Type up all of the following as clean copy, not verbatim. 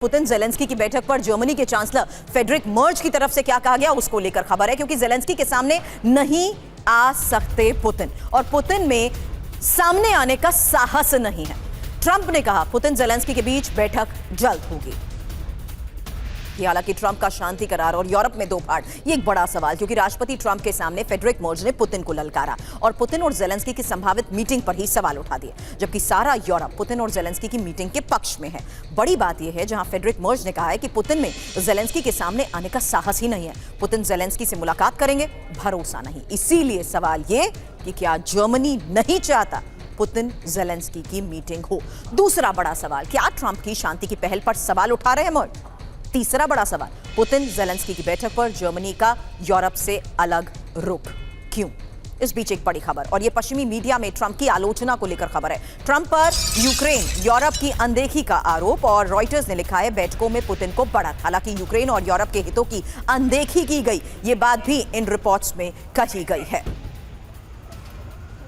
Putin Zelensky की बैठक पर जर्मनी के चांसलर फ्रेडरिक मर्ज की तरफ से क्या कहा गया उसको लेकर खबर है, क्योंकि जेलेंस्की के सामने नहीं आ सकते पुतिन, और पुतिन में सामने आने का साहस नहीं है। ट्रंप ने कहा पुतिन जेलेंस्की के बीच बैठक जल्द होगी। हालांकि ट्रंप का शांति करार और यूरोप में दो फाड़, ये एक बड़ा सवाल, क्योंकि राष्ट्रपति ट्रंप के सामने फ्रेडरिक मर्ज ने पुतिन को ललकारा और पुतिन और जेलेंस्की की संभावित मीटिंग पर ही सवाल उठा दिए, जबकि सारा यूरोप पुतिन और जेलेंस्की की मीटिंग के पक्ष में है। बड़ी बात यह है जहां फ्रेडरिक मर्ज ने कहा है कि पुतिन में जेलेंस्की के सामने आने का साहस ही नहीं है। पुतिन जेलेंस्की से मुलाकात करेंगे, भरोसा नहीं। इसीलिए सवाल ये कि क्या जर्मनी नहीं चाहता पुतिन जेलेंस्की की मीटिंग हो। दूसरा बड़ा सवाल, क्या ट्रंप की शांति की पहल पर सवाल उठा रहे हैं मर्ज। तीसरा बड़ा सवाल, पुतिन जेलेंस्की की बैठक पर जर्मनी का यूरोप से अलग रुख क्यों। इस बीच एक बड़ी खबर, और यह पश्चिमी मीडिया में ट्रंप की आलोचना को लेकर खबर है। ट्रंप पर यूक्रेन यूरोप की अनदेखी का आरोप, और रॉयटर्स ने लिखा है बैठकों में पुतिन को बढ़त। हालांकि यूक्रेन और यूरोप के हितों की अनदेखी की गई, यह बात भी इन रिपोर्ट्स में कही गई है।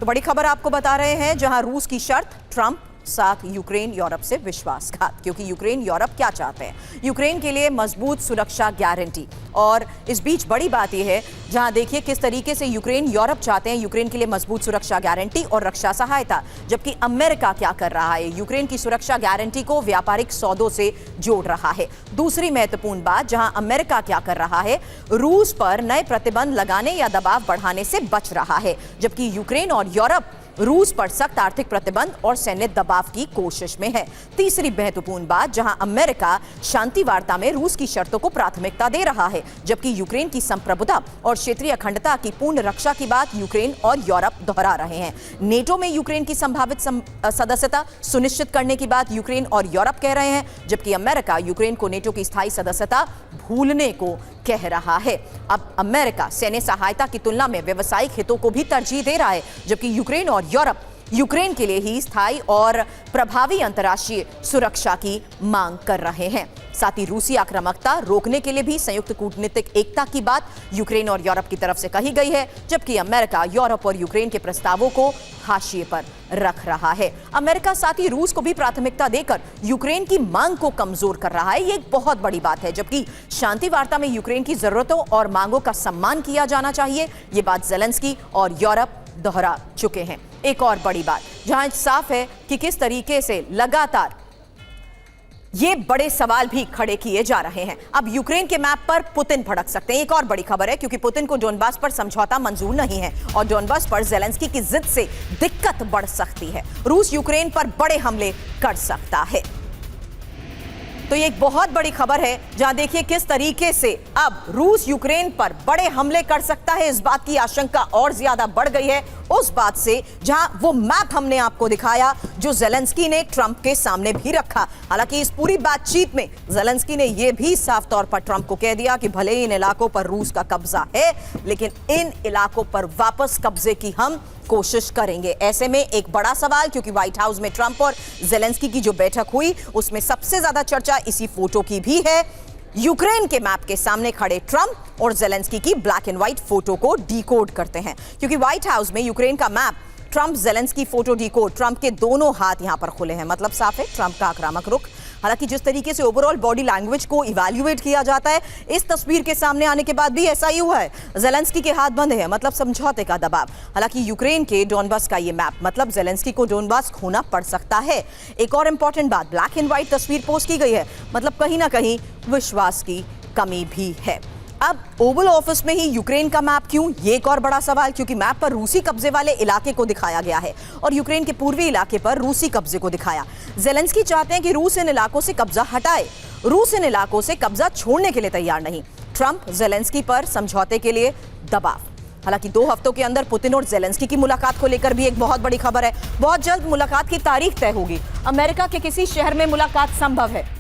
तो बड़ी खबर आपको बता रहे हैं, जहां रूस की शर्त, ट्रंप साथ यूक्रेन यूरोप से विश्वासघात, क्योंकि यूक्रेन यूरोप क्या चाहते हैं, यूक्रेन के लिए मजबूत सुरक्षा गारंटी। और इस बीच बड़ी बात यह है, जहां देखिए किस तरीके से यूक्रेन यूरोप चाहते हैं यूक्रेन के लिए मजबूत सुरक्षा गारंटी और रक्षा सहायता, जबकि अमेरिका क्या कर रहा है, यूक्रेन की सुरक्षा गारंटी को व्यापारिक सौदों से जोड़ रहा है। दूसरी महत्वपूर्ण बात, जहां अमेरिका क्या कर रहा है, रूस पर नए प्रतिबंध लगाने या दबाव बढ़ाने से बच रहा है, जबकि यूक्रेन और यूरोप रूस पर सख्त आर्थिक प्रतिबंध और सैन्य दबाव की कोशिश में है। तीसरी महत्वपूर्ण बात, जहां अमेरिका शांति वार्ता में रूस की शर्तों को प्राथमिकता दे रहा है, जबकि यूक्रेन की संप्रभुता और क्षेत्रीय अखंडता की पूर्ण रक्षा की बात यूक्रेन और यूरोप दोहरा रहे हैं। नेटो में यूक्रेन की संभावित सदस्यता सुनिश्चित करने की बात यूक्रेन और यूरोप कह रहे हैं, जबकि अमेरिका यूक्रेन को नेटो की स्थायी सदस्यता भूलने को कह रहा है। अब अमेरिका सैन्य सहायता की तुलना में व्यावसायिक हितों को भी तरजीह दे रहा है, जबकि यूक्रेन और यूरोप यूक्रेन के लिए ही स्थायी और प्रभावी अंतर्राष्ट्रीय सुरक्षा की मांग कर रहे हैं। साथ ही रूसी आक्रामकता रोकने के लिए भी संयुक्त कूटनीतिक एकता की बात यूक्रेन और यूरोप की तरफ से कही गई है, जबकि अमेरिका यूरोप और यूक्रेन के प्रस्तावों को हाशिए पर रख रहा है। अमेरिका साथ ही रूस को भी प्राथमिकता देकर यूक्रेन की मांग को कमजोर कर रहा है। ये एक बहुत बड़ी बात है, जबकि शांति वार्ता में यूक्रेन की जरूरतों और मांगों का सम्मान किया जाना चाहिए, ये बात जेलेंस्की और यूरोप दोहरा चुके हैं। एक और बड़ी बात, जहां साफ है कि किस तरीके से लगातार ये बड़े सवाल भी खड़े किए जा रहे हैं। अब यूक्रेन के मैप पर पुतिन भड़क सकते हैं। एक और बड़ी खबर है, क्योंकि पुतिन को डोनबास पर समझौता मंजूर नहीं है, और डोनबास पर जेलेंस्की की जिद से दिक्कत बढ़ सकती है। रूस यूक्रेन पर बड़े हमले कर सकता है। तो ये एक बहुत बड़ी खबर है, जहां देखिए किस तरीके से अब रूस यूक्रेन पर बड़े हमले कर सकता है। इस बात की आशंका और ज्यादा बढ़ गई है उस बात से, जहां वो मैप हमने आपको दिखाया जो जेलेंस्की ने ट्रंप के सामने भी रखा। हालांकि इस पूरी बातचीत में जेलेंस्की ने यह भी साफ तौर पर ट्रंप को कह दिया कि भले ही इन इलाकों पर रूस का कब्जा है, लेकिन इन इलाकों पर वापस कब्जे की हम कोशिश करेंगे। ऐसे में एक बड़ा सवाल, क्योंकि व्हाइट हाउस में ट्रंप और जेलेंस्की की जो बैठक हुई उसमें सबसे ज्यादा चर्चा इसी फोटो की भी है। यूक्रेन के मैप के सामने खड़े ट्रंप और जेलेंस्की की ब्लैक एंड व्हाइट फोटो को डिकोड करते हैं, क्योंकि व्हाइट हाउस में यूक्रेन का map, Trump Zelensky photo decode, Trump के दोनों हाथ यहां पर खुले हैं, मतलब साफ है ट्रंप का आक्रामक रुख। हालांकि जिस तरीके से ओवरऑल बॉडी लैंग्वेज को इवैल्यूएट किया जाता है, इस तस्वीर के सामने आने के बाद भी ऐसा ही हुआ है। जेलेंस्की के हाथ बंद है, मतलब समझौते का दबाव। हालांकि यूक्रेन के डोनबास का ये मैप, मतलब जेलेंस्की को डोनबास खोना पड़ सकता है। एक और इंपॉर्टेंट बात, ब्लैक एंड व्हाइट तस्वीर पोस्ट की गई है, मतलब कहीं ना कहीं विश्वास की कमी भी है। अब ओवल ऑफिस में ही यूक्रेन का मैप क्यों, ये एक और बड़ा सवाल, क्योंकि मैप पर रूसी कब्जे वाले इलाके को दिखाया गया है और यूक्रेन के पूर्वी इलाके पर रूसी कब्जे को दिखाया। जेलेंस्की चाहते हैं कि रूस इन इलाकों से कब्जा हटाए, रूस इन इलाकों से कब्जा छोड़ने के लिए तैयार नहीं। ट्रंप जेलेंस्की पर समझौते के लिए दबाव। हालांकि 2 हफ्तों के अंदर पुतिन और जेलेंस्की की मुलाकात को लेकर भी एक बहुत बड़ी खबर है। बहुत जल्द मुलाकात की तारीख तय होगी। अमेरिका के किसी शहर में मुलाकात संभव है।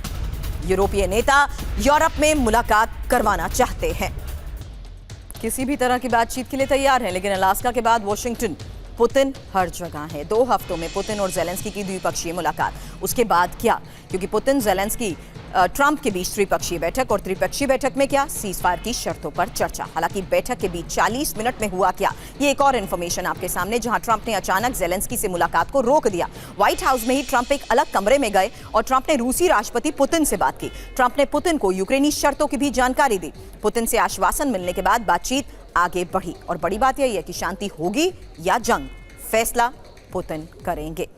यूरोपीय नेता यूरोप में मुलाकात करवाना चाहते हैं, किसी भी तरह की बातचीत के लिए तैयार हैं, लेकिन अलास्का के बाद वॉशिंगटन पुतिन हर जगह है। 2 हफ्तों में पुतिन और ज़ेलेंस्की की द्विपक्षीय मुलाकात, उसके बाद क्या? क्योंकि पुतिन ज़ेलेंस्की ट्रंप के बीच त्रिपक्षीय बैठक, और त्रिपक्षीय बैठक में क्या? सीज़फायर की शर्तों पर चर्चा। हालांकि बैठक के बीच 40 मिनट में हुआ क्या, ये एक और इन्फॉर्मेशन आपके सामने, जहां ट्रंप ने अचानक ज़ेलेंस्की से मुलाकात को रोक दिया। व्हाइट हाउस में ही ट्रंप एक अलग कमरे में गए और ट्रंप ने रूसी राष्ट्रपति पुतिन से बात की। ट्रंप ने पुतिन को यूक्रेनी शर्तों की भी जानकारी दी। पुतिन से आश्वासन मिलने के बाद बातचीत आगे बढ़ी, और बड़ी बात यही है कि शांति होगी या जंग, फैसला पुतिन करेंगे।